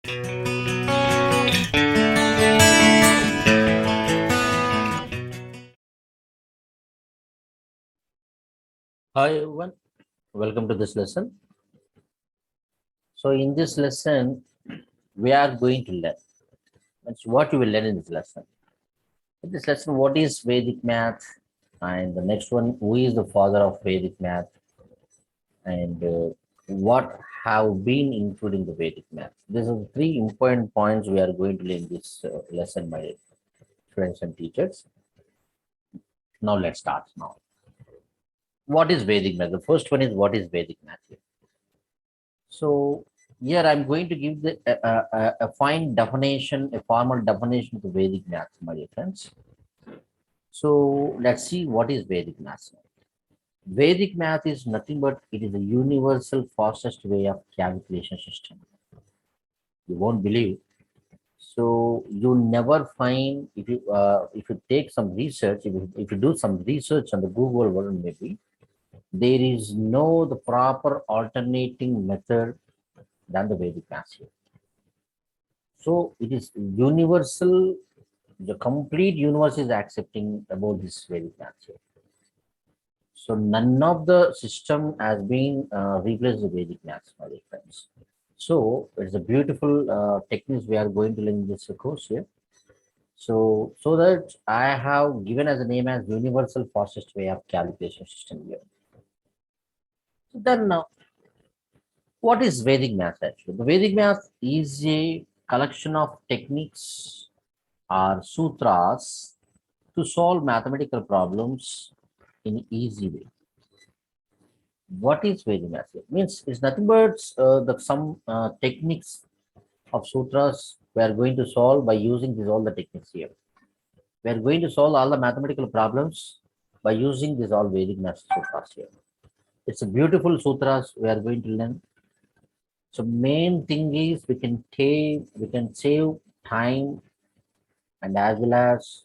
Hi everyone, welcome to this lesson. So in this lesson, we are going to learn. That's what you will learn in this lesson. In this lesson, what is Vedic math? And the next one, who is the father of Vedic math? And what have been included in the Vedic math? These are the three important points we are going to learn in this lesson, my friends and teachers. Now let's start now. What is Vedic math? The first one is what is Vedic math? So here I'm going to give a fine definition, a formal definition to Vedic math, my dear friends. So let's see what is Vedic math. Vedic math is nothing but it is a universal fastest way of calculation system. You won't believe. So you never find if you take some research, if you do some research on the Google world maybe, there is no the proper alternating method than the Vedic math here. So it is universal. The complete universe is accepting about this Vedic math here. So none of the system has been replaced the Vedic maths, my dear friends. So it's a beautiful techniques we are going to learn in this course here. So that I have given as a name as universal fastest way of calculation system here. So then now, what is Vedic math actually? The Vedic math is a collection of techniques or sutras to solve mathematical problems in easy way. What is Vedic math? Means it's nothing but the some techniques of sutras we are going to solve by using these all the techniques here. We are going to solve all the mathematical problems by using these all Vedic math sutras here. It's a beautiful sutras we are going to learn. So main thing is we can save time and as well as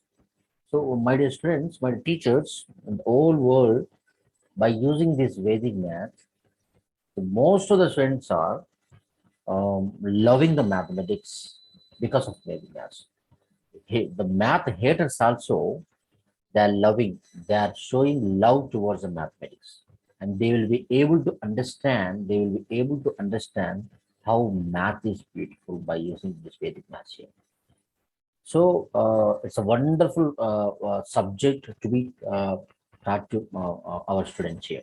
so my dear students, my teachers in the whole world by using this Vedic math, most of the students are loving the mathematics because of Vedic math. The math haters also they are loving, they are showing love towards the mathematics, and they will be able to understand. They will be able to understand how math is beautiful by using this Vedic math here. So it's a wonderful subject to be taught to our students here.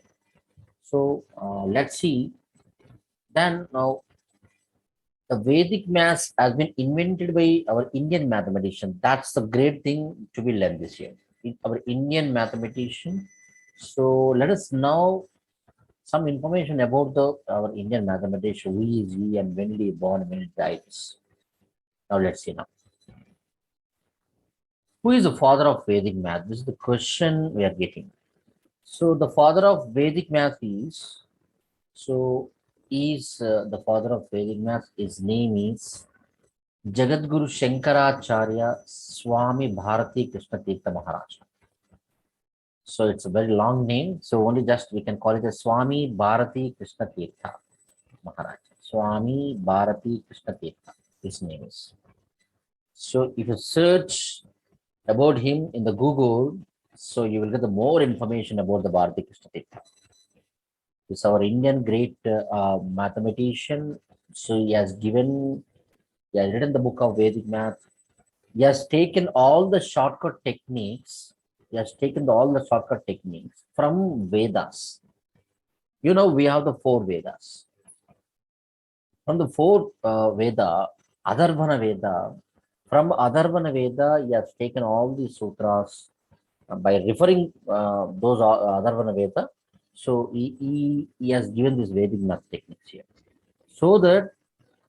So let's see. Then now the Vedic maths has been invented by our Indian mathematician. That's the great thing to be learned this year. Our Indian mathematician. So let us know some information about the our Indian mathematician. Who is he and when did he born, when he died? Now let's see now. Who is the father of Vedic math? This is the question we are getting. So the father of Vedic math is so is the father of Vedic math. His name is Jagadguru Shankaracharya Swami Bharati Krishna Tirtha Maharaj. So it's a very long name. So only just we can call it as Swami Bharati Krishna Tirtha Maharaj. Swami Bharati Krishna Tirtha. His name is. So if you search about him in the Google, so you will get the more information about the Bharati Krishna Tirtha. He's our Indian great mathematician. So he has written the book of Vedic math. He has taken all the shortcut techniques. He has taken all the shortcut techniques from Vedas. You know, we have the four Vedas. From the four Veda, Adharvana Veda, from Adharvana Veda, he has taken all these sutras by referring those Adharvana Veda. So he has given this Vedic math techniques here. So that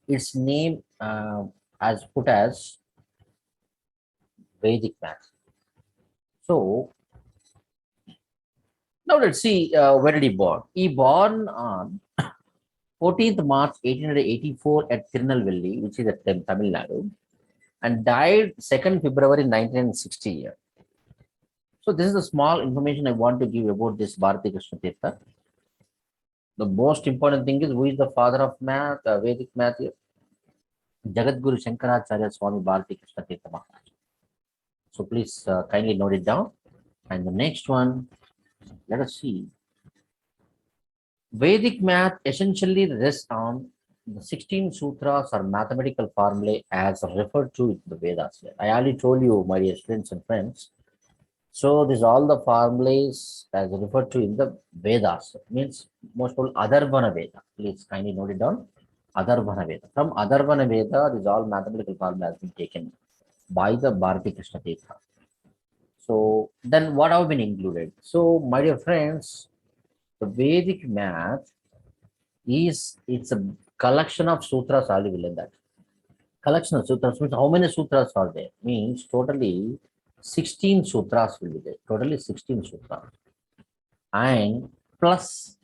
its name as put as Vedic math. So now let's see where did he born? He born on 14th March 1884 at Tirunelveli, which is at Tamil Nadu, and died 2nd February 1960 year. So this is the small information I want to give about this Bharati Krishna Tirtha. The most important thing is who is the father of math, Vedic math here? Jagadguru Shankaracharya Swami Bharati Krishna Tirtha Maharaj. So please kindly note it down. And the next one, let us see. Vedic math essentially rests on the 16 sutras or mathematical formulae as referred to in the Vedas. I already told you, my dear students and friends. So these all the formulas as referred to in the Vedas. Means most of all Adharvana Veda. Please kindly note it down. Adharvana Veda. From Adharvana Veda, these all mathematical formula has been taken by the Bharati Krishna Tirtha. So then what have been included? So my dear friends, the Vedic math it's a collection of sutras already will in that. Collection of sutras means how many sutras are there? Means totally 16 sutras will be there. Totally 16 sutras. And plus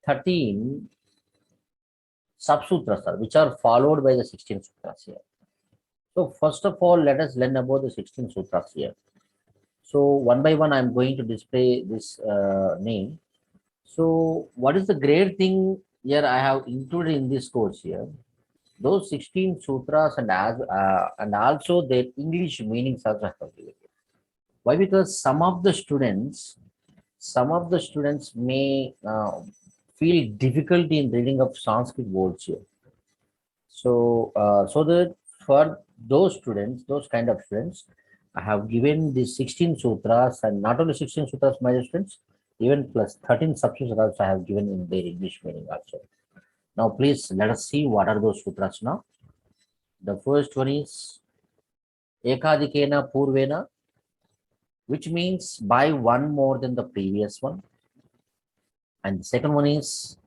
13 subsutras are, which are followed by the 16 sutras here. So first of all, let us learn about the 16 sutras here. So one by one, I'm going to display this name. So what is the great thing here I have included in this course here? Those 16 sutras and also their English meanings also have given. Why? Because some of the students may feel difficulty in reading of Sanskrit words here. So that for those students, those kind of students, I have given the 16 sutras, and not only 16 sutras, my dear students, even plus 13 sub-sutras I have given in their English meaning also. Now, please let us see what are those sutras now. The first one is Ekadikena Purvena, which means by one more than the previous one. And the second one is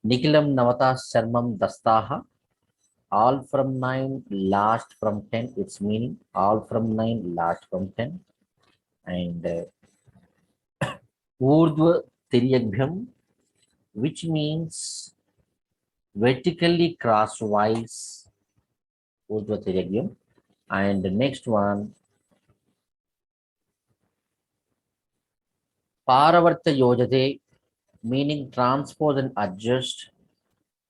Nikilam Navatas Sarmam Dastaha, all from 9, last from 10. Its meaning all from 9, last from 10. And Urdhva Tiryabhyam, which means vertically crosswise. Urdhva Tiryabhyam. And the next one, Paravarta Yojate, meaning transpose and adjust.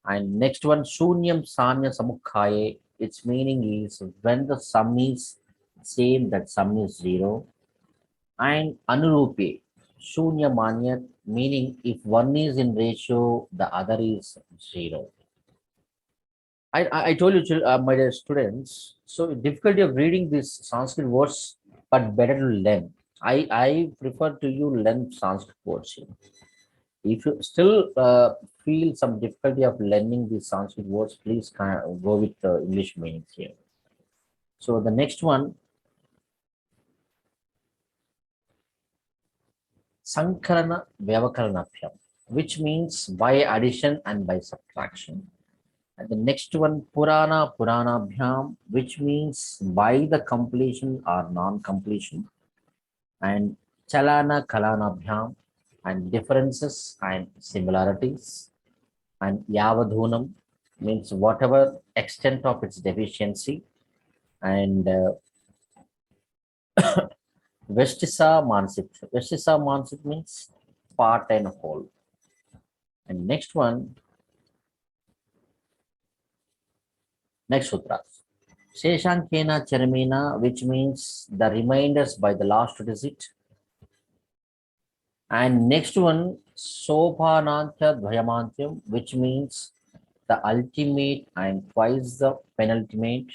And next one, Shunyam Sanya Samukhaye, its meaning is when the sum is same, that sum is 0. And Anurupi, Shunya Manya, meaning if one is in ratio, the other is 0. I told you, my dear students, so difficulty of reading these Sanskrit words, but better to learn. I prefer to you learn Sanskrit words here. If you still feel some difficulty of learning these Sanskrit words, please go with the English meanings here. So the next one, Sankarana Vyavakaranabhyam, which means by addition and by subtraction. And the next one, Purana Puranabhyam, which means by the completion or non-completion. And Chalana Kalanabhyam, and differences and similarities. And Yavadhunam means whatever extent of its deficiency. And Vestisa Mansit. Vestisa Mansit means part and whole. And next one, next sutra. Sheshankena Charamina, which means the remainders by the last digit. And next one, Sopanantya Dvayamantyam, which means the ultimate and twice the penultimate.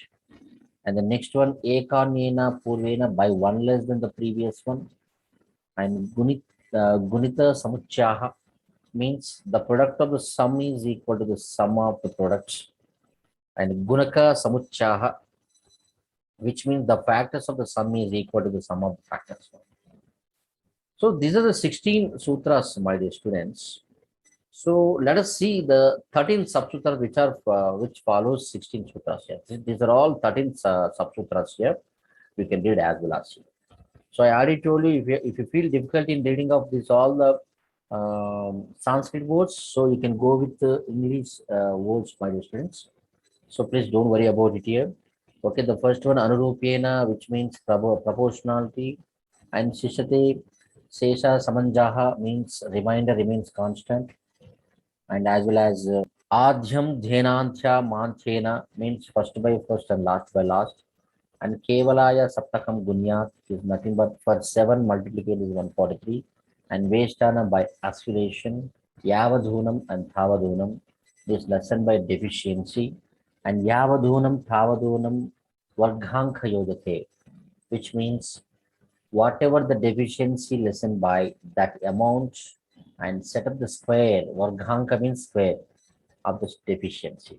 And the next one, Ekanena Purvena, by one less than the previous one. And Gunita Samuchaha means the product of the sum is equal to the sum of the products. And Gunaka Samuchaha, which means the factors of the sum is equal to the sum of the factors. So these are the 16 sutras, my dear students. So let us see the 13 subsutras which follows 16 sutras here. These are all 13 subsutras here. You can read as well as here. So I already told you, if you feel difficulty in reading of this all the Sanskrit words, so you can go with the English words, my dear students. So please don't worry about it here. Okay, the first one, Anurupena, which means proportionality, and Shishate Sesha Samanjaha means reminder remains constant, and as well as Adhyam Dhenantya Manchena means first by first and last by last. And Kevalaya Saptakam Gunyat is nothing but for 7 multiplication is 143. And Veshtana by acceleration, Yavadhunam and Thavadhunam is lesson by deficiency. And Yavadhunam Thavadhunam Varghanka Yodate, which means whatever the deficiency lessened by that amount and set up the square. Varghanka means square of the deficiency.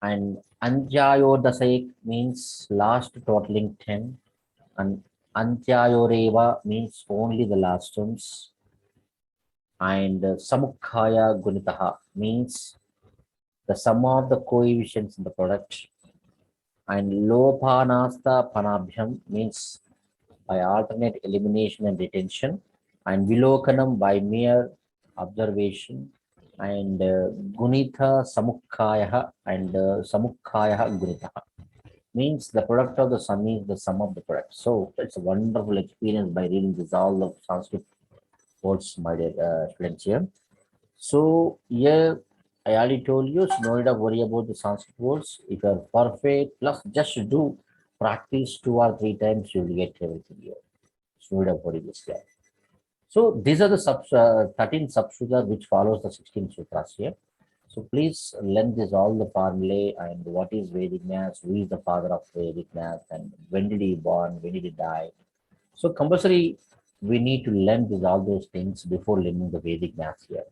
And Anjayodasayik means last totaling 10. And Antyayoreva means only the last terms. And Samukhaya Gunitaha means the sum of the coefficients in the product. And Lopanasta Panabhyam means by alternate elimination and retention. And Vilokanam by mere observation. And Gunitha Samukhaya and Samukhaya Gunitaha means the product of the sum is the sum of the product. So it's a wonderful experience by reading this all of Sanskrit words, my dear friends here. So here I already told you, so no need to worry about the Sanskrit words. If you are perfect, plus just do practice 2 or 3 times, you will get everything here. So no need to worry this guy. So these are the 13 sub-sutras which follows the 16 sutras here. So please learn this all the formulae and what is Vedic maths, who is the father of Vedic maths, and when did he born, when did he die. So compulsory we need to learn this all those things before learning the Vedic maths here.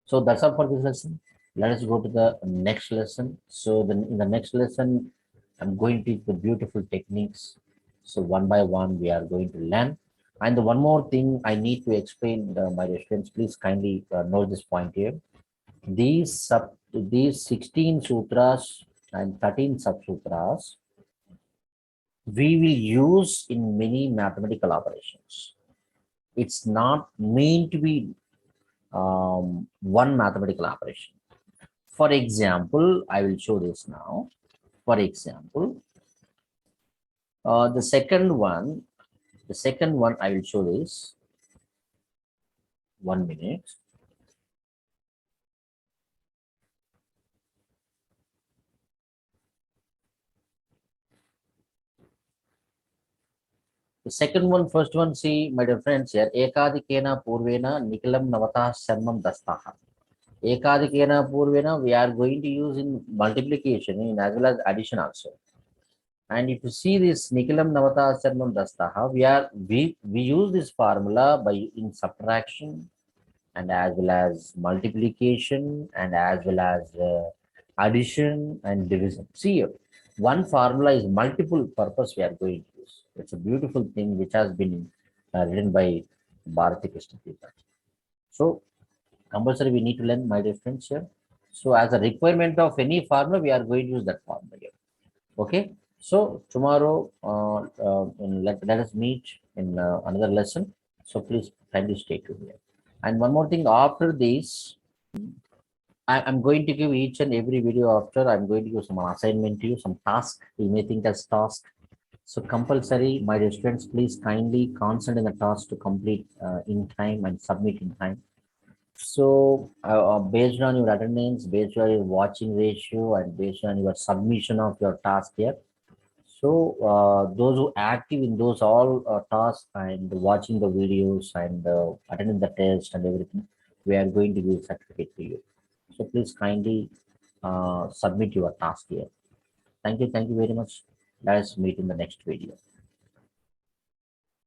So that's all for this lesson. Let us go to the next lesson. So then in the next lesson, I'm going to teach the beautiful techniques. So one by one, we are going to learn. And the one more thing I need to explain, my dear students, please kindly note this point here. These 16 sutras and 13 sub-sutras, we will use in many mathematical operations. It's not meant to be one mathematical operation. For example, I will show this now. For example, the second one I will show this. 1 minute. The second one, first one, see, my dear friends here, Ekadikena Purvena Nikalam Navata Sarmam Dastaha. Ekadikena Purvena, we are going to use in multiplication in as well as addition also. And if you see this Nikalam Navata Sarmam Dastaha, we use this formula by in subtraction and as well as multiplication and as well as addition and division. See, one formula is multiple purpose we are going to use. It's a beautiful thing which has been written by Bharati Krishna Tirtha. So compulsory we need to learn, my dear friends here. So as a requirement of any formula, we are going to use that formula here. Okay. So tomorrow, let us meet in another lesson. So please kindly stay tuned here. And one more thing, after this, I'm going to give each and every video after, I'm going to give some assignment to you, some task. You may think as task. So compulsory, my dear students, please kindly concentrate in the task to complete in time and submit in time. So based on your attendance, based on your watching ratio, and based on your submission of your task here. So those who active in those all tasks and watching the videos and attending the test and everything, we are going to give certificate to you. So please kindly submit your task here. Thank you very much. Let us meet in the next video.